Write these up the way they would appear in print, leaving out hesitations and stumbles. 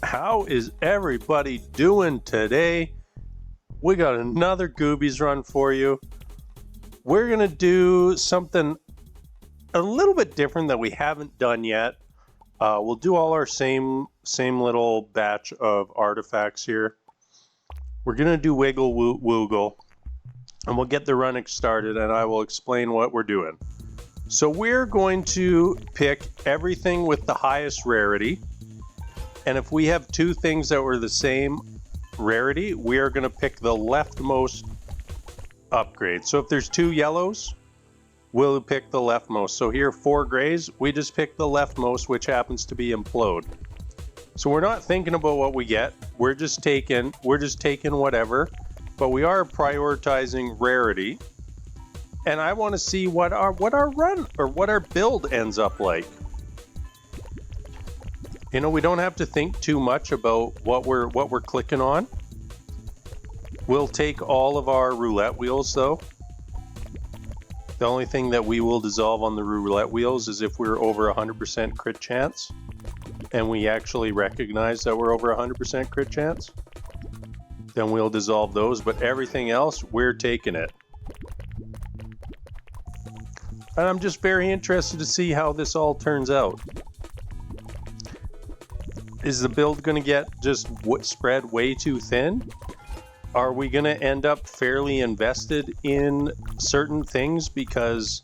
How is everybody doing today? We got another Goobies run for you. We're gonna do something a little bit different that we haven't done yet. We'll do all our same little batch of artifacts here. We're gonna do Wiggle Woogle, and we'll get the run started, and I will explain what we're doing. So we're going to pick everything with the highest rarity. And if we have two things that were the same rarity, we are going to pick the leftmost upgrade. So if there's two yellows, we'll pick the leftmost. So here, 4 grays, we just pick the leftmost, which happens to be Implode. So we're not thinking about what we get. We're just taking whatever, but we are prioritizing rarity. And I want to see what our run or what our build ends up like. You know, we don't have to think too much about what we're clicking on. We'll take all of our roulette wheels though. The only thing that we will dissolve on the roulette wheels is if we're over 100% crit chance. And we actually recognize that we're over 100% crit chance. Then we'll dissolve those, but everything else, we're taking it. And I'm just very interested to see how this all turns out. Is the build going to get just spread way too thin? Are we going to end up fairly invested in certain things because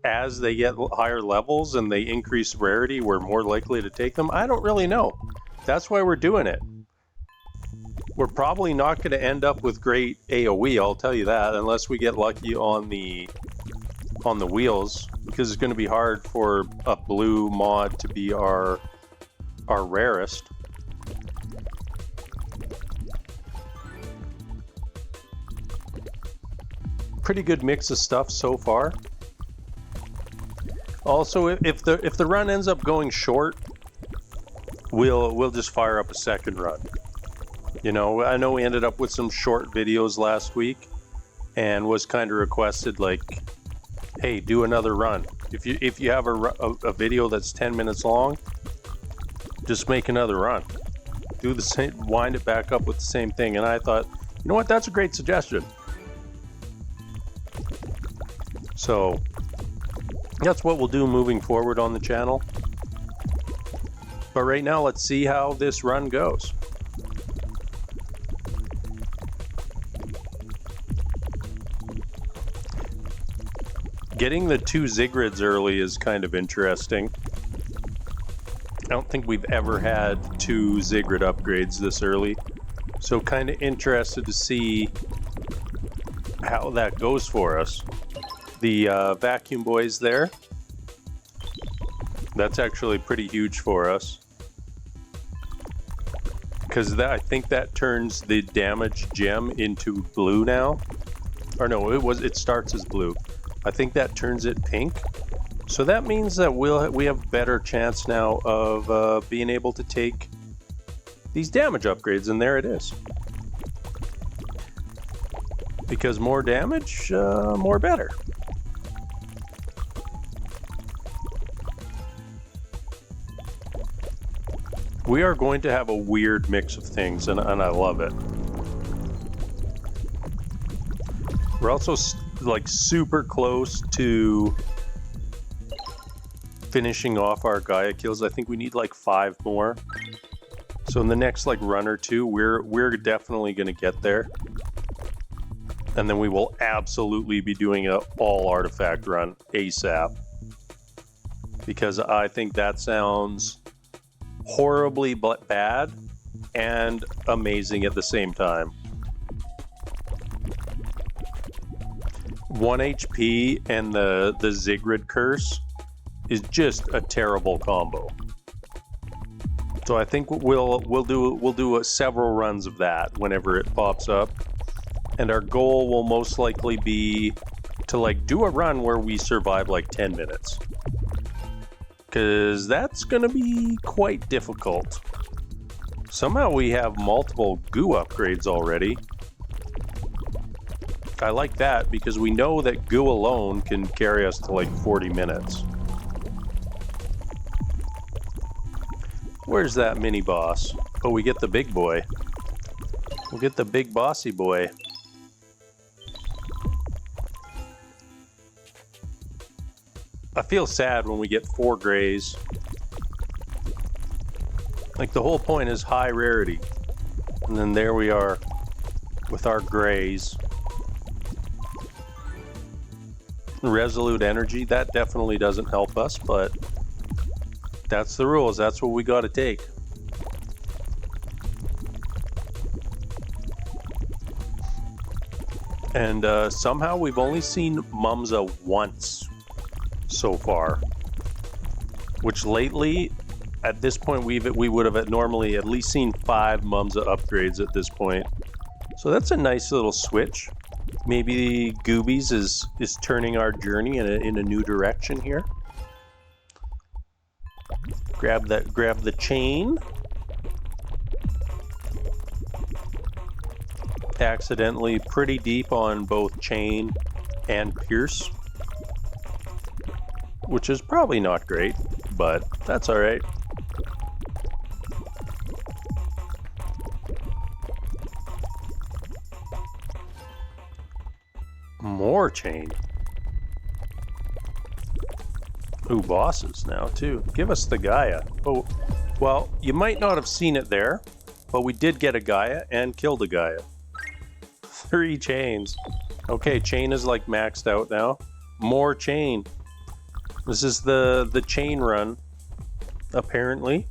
as they get higher levels and they increase rarity, we're more likely to take them? I don't really know. That's why we're doing it. We're probably not going to end up with great AoE, I'll tell you that, unless we get lucky on the wheels, because it's going to be hard for a blue mod to be our rarest. Pretty good mix of stuff so far. Also, if the run ends up going short, we'll just fire up a second run. You know, I know we ended up with some short videos last week and was kind of requested like, hey, do another run. If you have a video that's 10 minutes long, just make another run. Do the same, wind it back up with the same thing. And I thought, you know what, that's a great suggestion. So that's what we'll do moving forward on the channel. But right now, let's see how this run goes. Getting the 2 Zigrids early is kind of interesting. I don't think we've ever had 2 Zigrid upgrades this early. So kind of interested to see how that goes for us. The vacuum boys there. That's actually pretty huge for us. Because I think that turns the damage gem into blue now. Or no, it starts as blue. I think that turns it pink. So that means that we have a better chance now of being able to take these damage upgrades, and there it is. Because more damage, more better. We are going to have a weird mix of things, and I love it. We're also like super close to finishing off our Gaia kills. I think we need like 5 more. So in the next like run or two, we're definitely going to get there. And then we will absolutely be doing a all artifact run ASAP. Because I think that sounds horribly bad and amazing at the same time. 1 HP and the Zigrid curse is just a terrible combo. So I think we'll do several runs of that whenever it pops up, and our goal will most likely be to like do a run where we survive like 10 minutes, because that's gonna be quite difficult. Somehow we have multiple goo upgrades already. I like that because we know that goo alone can carry us to like 40 minutes. Where's that mini boss? Oh, we get the big boy. We'll get the big bossy boy. I feel sad when we get 4 grays. Like, the whole point is high rarity. And then there we are with our grays. Resolute energy, that definitely doesn't help us, but that's the rules. That's what we got to take. And somehow we've only seen Mumza once so far, which lately, at this point, we would have normally at least seen 5 Mumza upgrades at this point. So that's a nice little switch. Maybe Goobies is turning our journey in a new direction here. Grab the chain. Accidentally pretty deep on both chain and pierce, which is probably not great, but that's all right. More chain. Ooh, bosses now too. Give us the Gaia. Oh, well, you might not have seen it there, but we did get a Gaia and killed a Gaia. 3 chains. Okay, chain is like maxed out now. More chain. This is the chain run, apparently.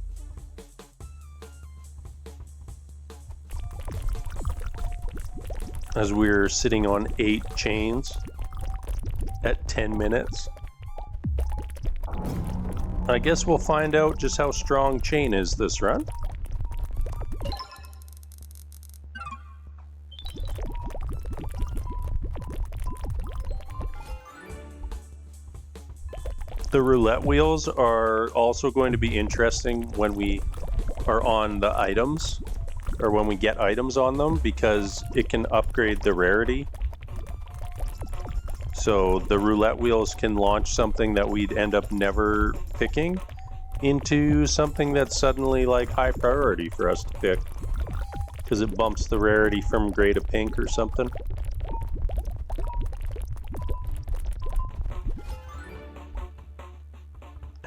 As we're sitting on 8 chains at 10 minutes. I guess we'll find out just how strong chain is this run. The roulette wheels are also going to be interesting when we are on the items, or when we get items on them, because it can upgrade the rarity. So the roulette wheels can launch something that we'd end up never picking into something that's suddenly like high priority for us to pick, because it bumps the rarity from gray to pink or something.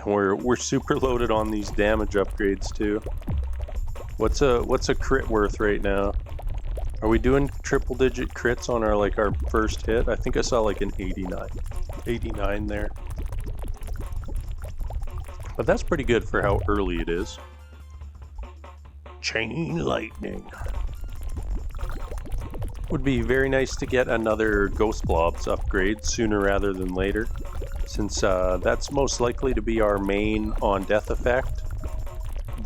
We're super loaded on these damage upgrades too. What's a crit worth right now? Are we doing triple digit crits on our first hit? I think I saw like an 89 there. But that's pretty good for how early it is. Chain lightning. Would be very nice to get another Ghost Blobs upgrade sooner rather than later, since that's most likely to be our main on death effect,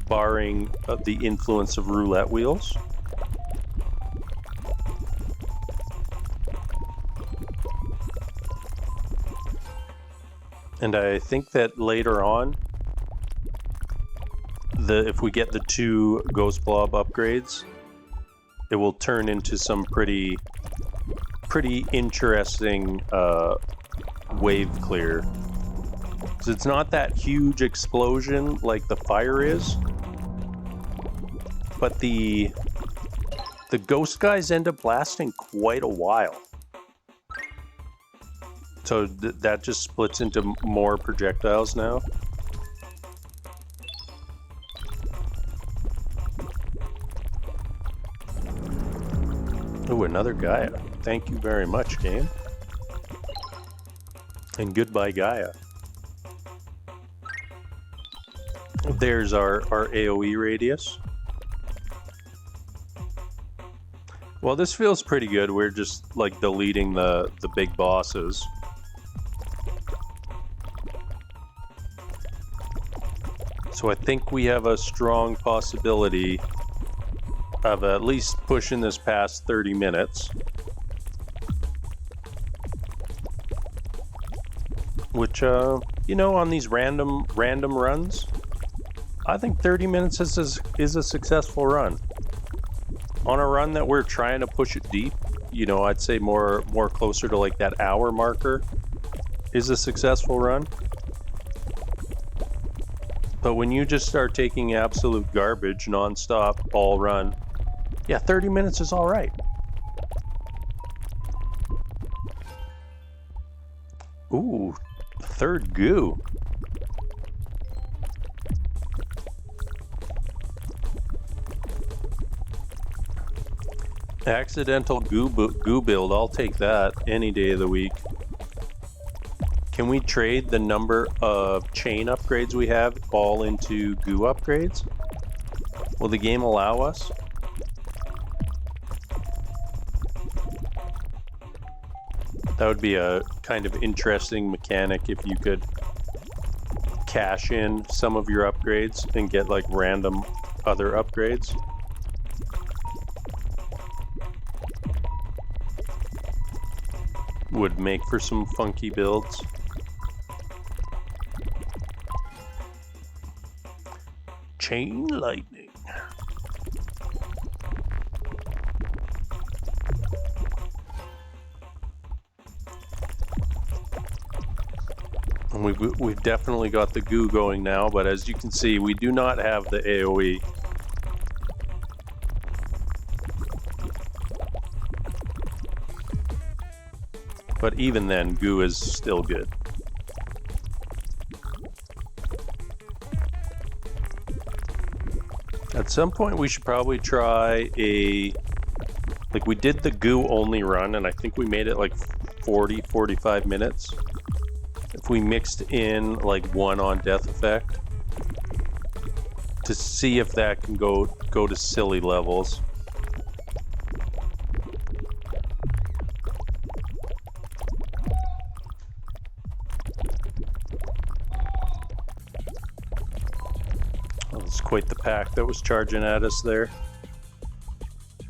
barring the influence of roulette wheels. And I think that later on, if we get the 2 Ghost Blob upgrades, it will turn into some pretty interesting wave clear. Because it's not that huge explosion like the fire is, but the ghost guys end up lasting quite a while. So that just splits into more projectiles now. Oh, another Gaia. Thank you very much, game. And goodbye, Gaia. There's our AoE radius. Well, this feels pretty good. We're just like deleting the big bosses. So I think we have a strong possibility of at least pushing this past 30 minutes. Which, you know, on these random runs, I think 30 minutes is a successful run. On a run that we're trying to push it deep, you know, I'd say more closer to like that hour marker is a successful run. But when you just start taking absolute garbage nonstop all run, yeah, 30 minutes is all right. Ooh, third goo. Accidental goo build, I'll take that any day of the week. Can we trade the number of chain upgrades we have all into goo upgrades? Will the game allow us? That would be a kind of interesting mechanic if you could cash in some of your upgrades and get like random other upgrades. Would make for some funky builds. Chain lightning. And we've definitely got the goo going now, but as you can see, we do not have the AoE. But even then, goo is still good. At some point, we should probably try a... Like, we did the goo only run, and I think we made it like 40, 45 minutes. If we mixed in like one on death effect, to see if that can go to silly levels. Oh, it's quite the pack that was charging at us there.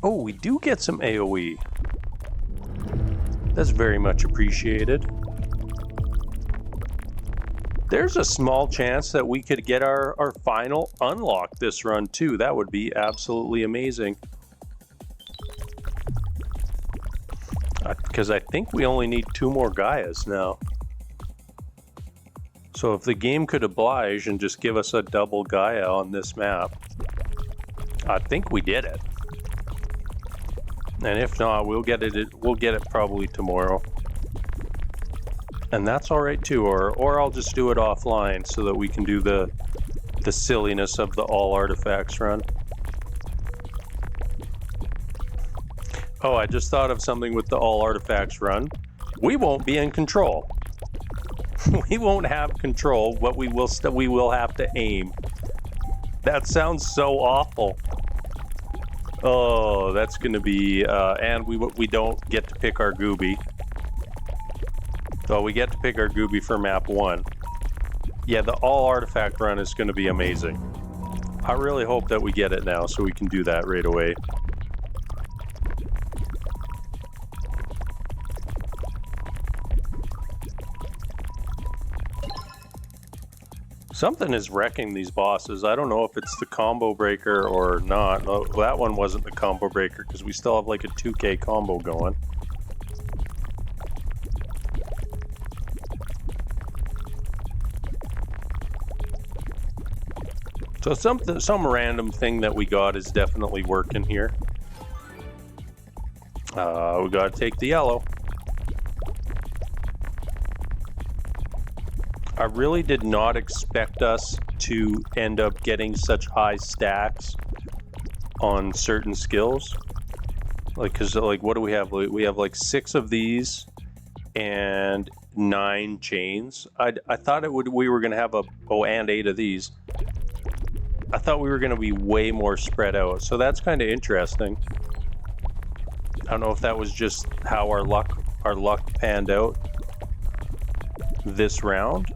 Oh, we do get some AoE. That's very much appreciated. There's a small chance that we could get our final unlock this run too. That would be absolutely amazing. Because I think we only need 2 more Gaias now. So if the game could oblige and just give us a double Gaia on this map, I think we did it. And if not, we'll get it probably tomorrow. And that's all right too, or I'll just do it offline so that we can do the silliness of the all artifacts run. Oh, I just thought of something with the all artifacts run. We won't be in control. We won't have control, but we will have to aim. That sounds so awful. Oh, that's gonna be and we don't get to pick our Goobie. So we get to pick our Goobie for map 1. Yeah, the all artifact run is going to be amazing. I really hope that we get it now so we can do that right away. Something is wrecking these bosses. I don't know if it's the combo breaker or not. No, that one wasn't the combo breaker because we still have like a 2K combo going. So some random thing that we got is definitely working here. We gotta take the yellow. I really did not expect us to end up getting such high stacks on certain skills. Like, cause like, what do we have? We have like 6 of these and 9 chains. I thought we were gonna have and 8 of these. I thought we were going to be way more spread out, so that's kind of interesting. I don't know if that was just how our luck panned out this round,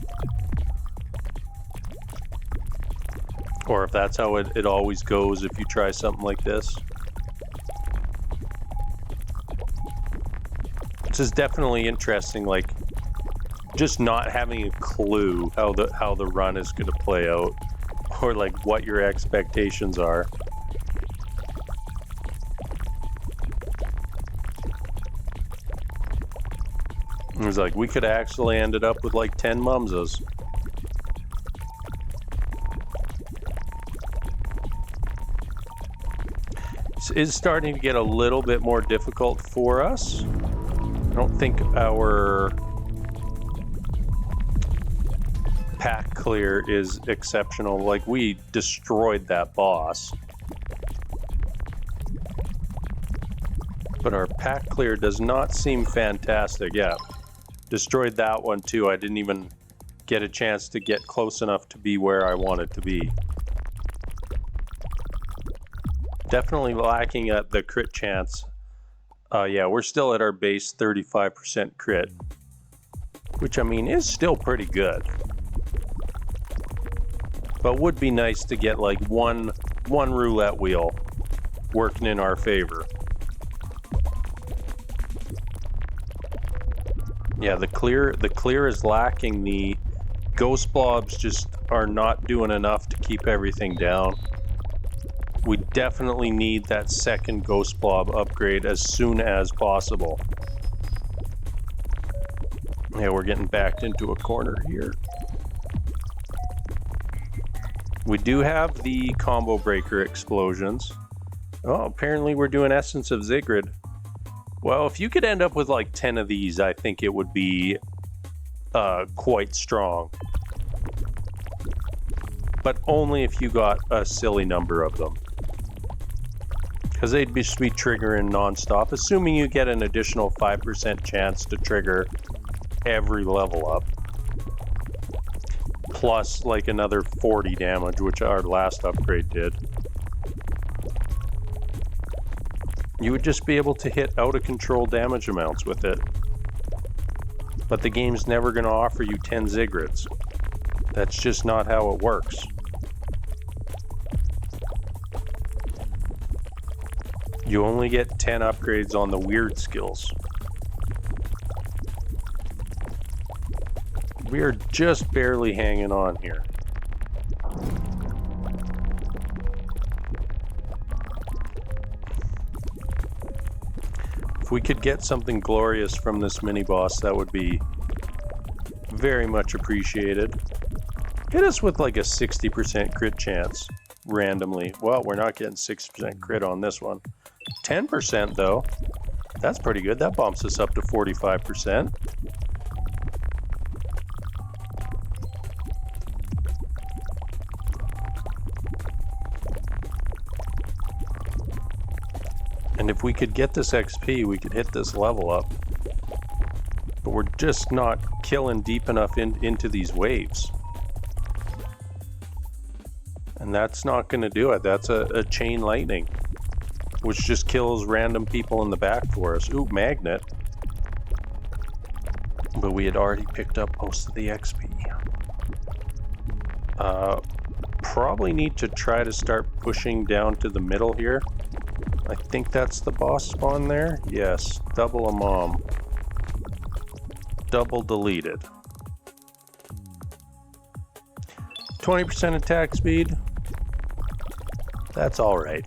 or if that's how it always goes if you try something like this. This is definitely interesting, like just not having a clue how the run is going to play out. Or like what your expectations are. It was like we could actually ended up with like 10 mumsas. This is starting to get a little bit more difficult for us. I don't think our pack clear is exceptional. Like, we destroyed that boss. But our pack clear does not seem fantastic. Yeah, destroyed that one too. I didn't even get a chance to get close enough to be where I wanted to be. Definitely lacking at the crit chance. Yeah, we're still at our base 35% crit, which I mean is still pretty good. But would be nice to get like one roulette wheel working in our favor. Yeah, the clear is lacking. The ghost blobs just are not doing enough to keep everything down. We definitely need that second ghost blob upgrade as soon as possible. Yeah, we're getting backed into a corner here. We do have the combo breaker explosions. Oh, apparently we're doing Essence of Ziggurat. Well, if you could end up with like 10 of these, I think it would be quite strong. But only if you got a silly number of them. Because they'd just be triggering non-stop, assuming you get an additional 5% chance to trigger every level up. Plus like another 40 damage, which our last upgrade did. You would just be able to hit out-of-control damage amounts with it. But the game's never going to offer you 10 Ziggurats. That's just not how it works. You only get 10 upgrades on the weird skills. We are just barely hanging on here. If we could get something glorious from this mini-boss, that would be very much appreciated. Hit us with like a 60% crit chance randomly. Well, we're not getting 60% crit on this one. 10% though. That's pretty good. That bumps us up to 45%. And if we could get this XP, we could hit this level up. But we're just not killing deep enough into these waves. And that's not going to do it. That's a chain lightning, which just kills random people in the back for us. Ooh, magnet. But we had already picked up most of the XP. Probably need to try to start pushing down to the middle here. I think that's the boss spawn there. Yes, double a mom. Double deleted. 20% attack speed. That's all right.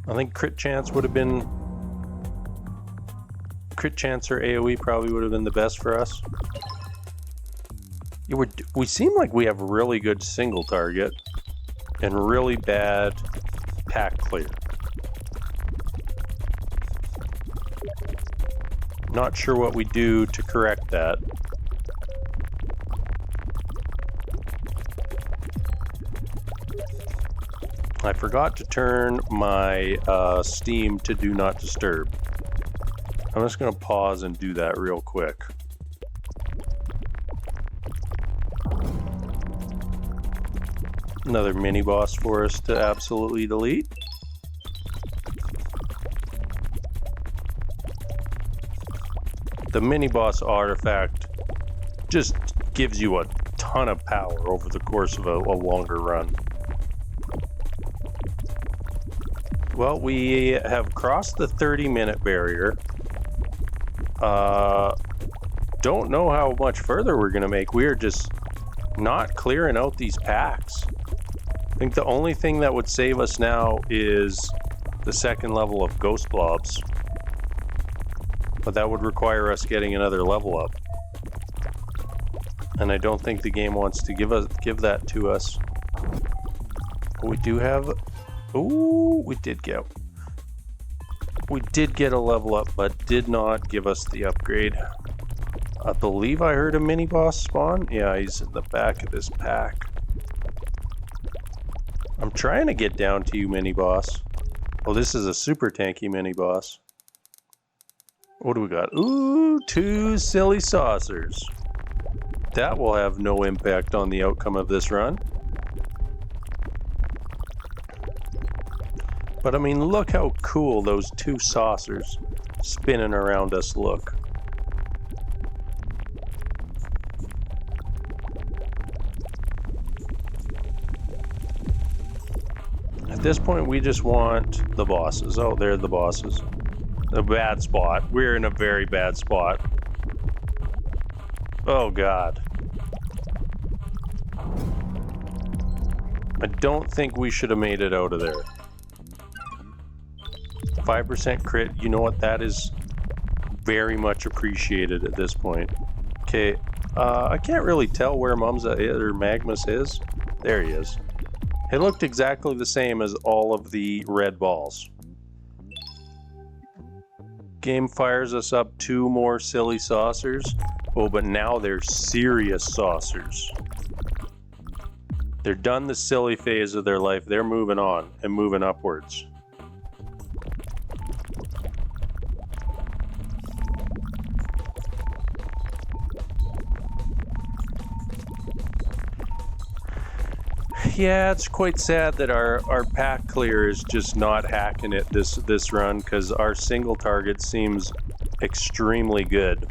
I think crit chance would have been... Crit chance or AoE probably would have been the best for us. We seem like we have really good single target and really bad pack clear. Not sure what we do to correct that. I forgot to turn my Steam to Do Not Disturb. I'm just going to pause and do that real quick. Another mini boss for us to absolutely delete. The mini boss artifact just gives you a ton of power over the course of a longer run. Well, we have crossed the 30-minute barrier. Don't know how much further we're going to make. We are just not clearing out these packs. I think the only thing that would save us now is the second level of ghost blobs. But that would require us getting another level up. And I don't think the game wants to give that to us. But we do have Ooh, we did get a level up, but did not give us the upgrade. I believe I heard a mini boss spawn. Yeah, he's in the back of this pack. I'm trying to get down to you, mini boss. Oh, this is a super tanky mini boss. What do we got? Ooh, 2 silly saucers. That will have no impact on the outcome of this run. But I mean, look how cool those 2 saucers spinning around us look. At this point, we just want the bosses. Oh, they're the bosses. A bad spot. We're in a very bad spot. Oh, God. I don't think we should have made it out of there. 5% crit, you know what? That is very much appreciated at this point. Okay, I can't really tell where Magmus is. There he is. It looked exactly the same as all of the red balls. Game fires us up 2 more silly saucers. Oh, but now they're serious saucers. They're done the silly phase of their life. They're moving on and moving upwards. Yeah, it's quite sad that our pack clear is just not hacking it this run, because our single target seems extremely good.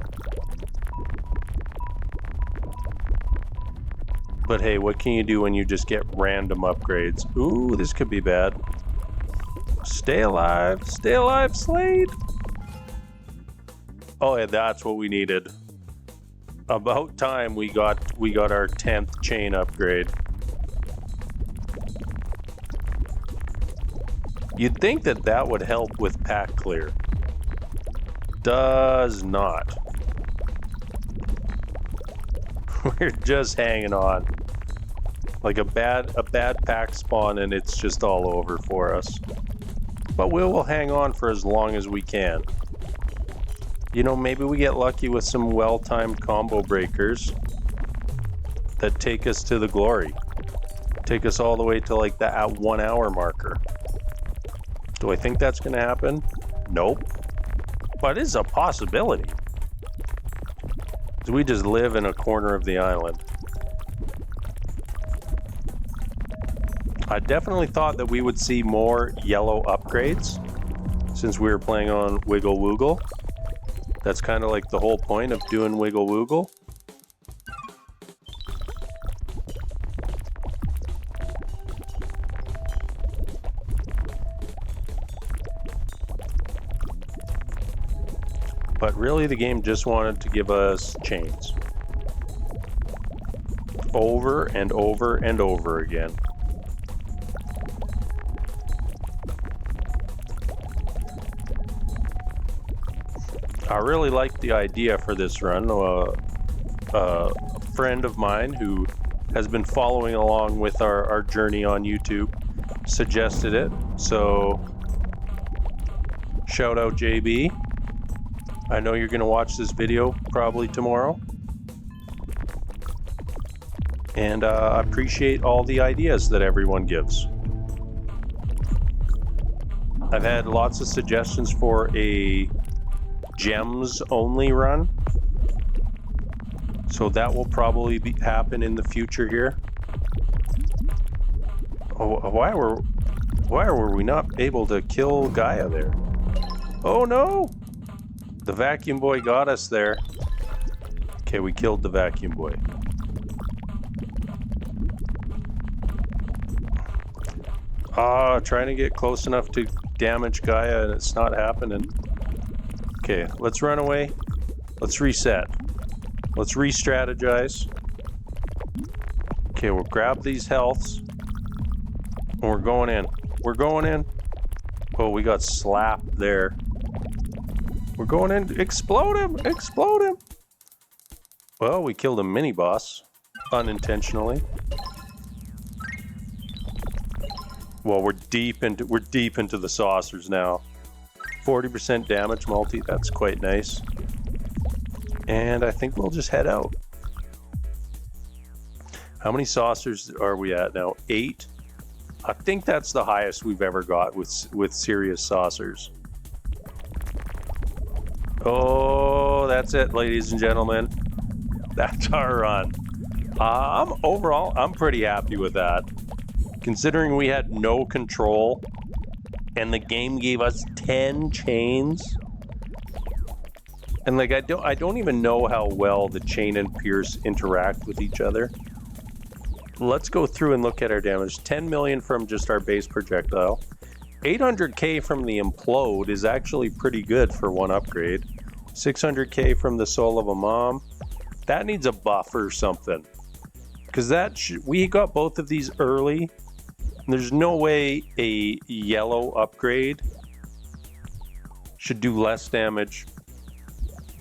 But hey, what can you do when you just get random upgrades? Ooh, this could be bad. Stay alive, Slade! Oh yeah, that's what we needed. About time we got our 10th chain upgrade. You'd think that would help with pack clear. Does not. We're just hanging on. Like a bad pack spawn and it's just all over for us. But we will hang on for as long as we can. You know, maybe we get lucky with some well-timed combo breakers that take us to the glory. Take us all the way to like the 1 hour marker. Do I think that's going to happen? Nope. But it's a possibility. We just live in a corner of the island. I definitely thought that we would see more yellow upgrades since we were playing on Wiggle Woogle. That's kind of like the whole point of doing Wiggle Woogle. But really, the game just wanted to give us chains. Over and over and over again. I really like the idea for this run. A friend of mine who has been following along with our journey on YouTube suggested it. So, shout out JB. I know you're going to watch this video probably tomorrow. And I appreciate all the ideas that everyone gives. I've had lots of suggestions for a gems only run. So that will probably happen in the future here. Oh, why were we not able to kill Gaia there? Oh no! The vacuum boy got us there. Okay, we killed the vacuum boy. Trying to get close enough to damage Gaia and it's not happening. Okay, let's run away. Let's reset. Let's re-strategize. Okay, we'll grab these healths. And we're going in. We're going in. Oh, we got slapped there. We're going in. Explode him! Explode him! Well, we killed a mini boss. Unintentionally. Well, we're deep into the saucers now. 40% damage multi, that's quite nice. And I think we'll just head out. How many saucers are we at now? 8. I think that's the highest we've ever got with serious saucers. Oh, that's it, ladies and gentlemen. That's our run. Overall, I'm pretty happy with that. Considering we had no control and the game gave us 10 chains. And like I don't even know how well the chain and pierce interact with each other. Let's go through and look at our damage. 10 million from just our base projectile. 800k from the implode is actually pretty good for one upgrade. 600k from the soul of a mom. That needs a buff or something. Because we got both of these early. There's no way a yellow upgrade should do less damage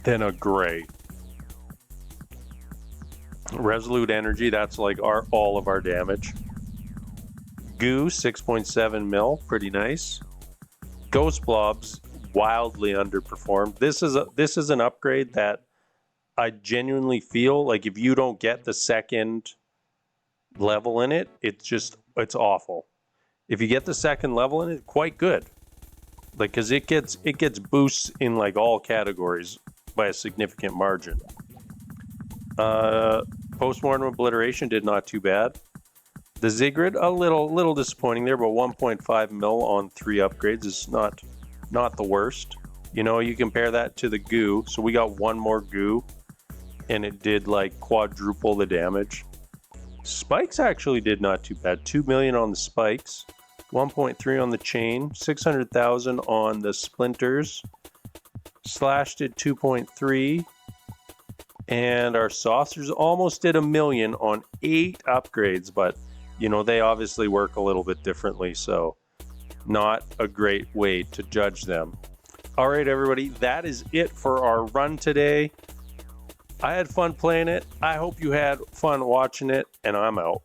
than a gray. Resolute energy, that's like all of our damage. Goo, 6.7 mil, pretty nice. Ghost blobs, wildly underperformed. This is an upgrade that I genuinely feel like if you don't get the second level in it, it's awful. If you get the second level in it, quite good. Like, cause it gets boosts in like all categories by a significant margin. Postmortem obliteration did not too bad. The Ziggurat, a little disappointing there, but 1.5 mil on 3 upgrades is not the worst. You know, you compare that to the goo. So we got one more goo, and it did like quadruple the damage. Spikes actually did not too bad. 2 million on the spikes, 1.3 on the chain, 600,000 on the splinters. Slash did 2.3. And our saucers almost did 1 million on 8 upgrades, but you know, they obviously work a little bit differently, so not a great way to judge them. All right, everybody, that is it for our run today. I had fun playing it. I hope you had fun watching it, and I'm out.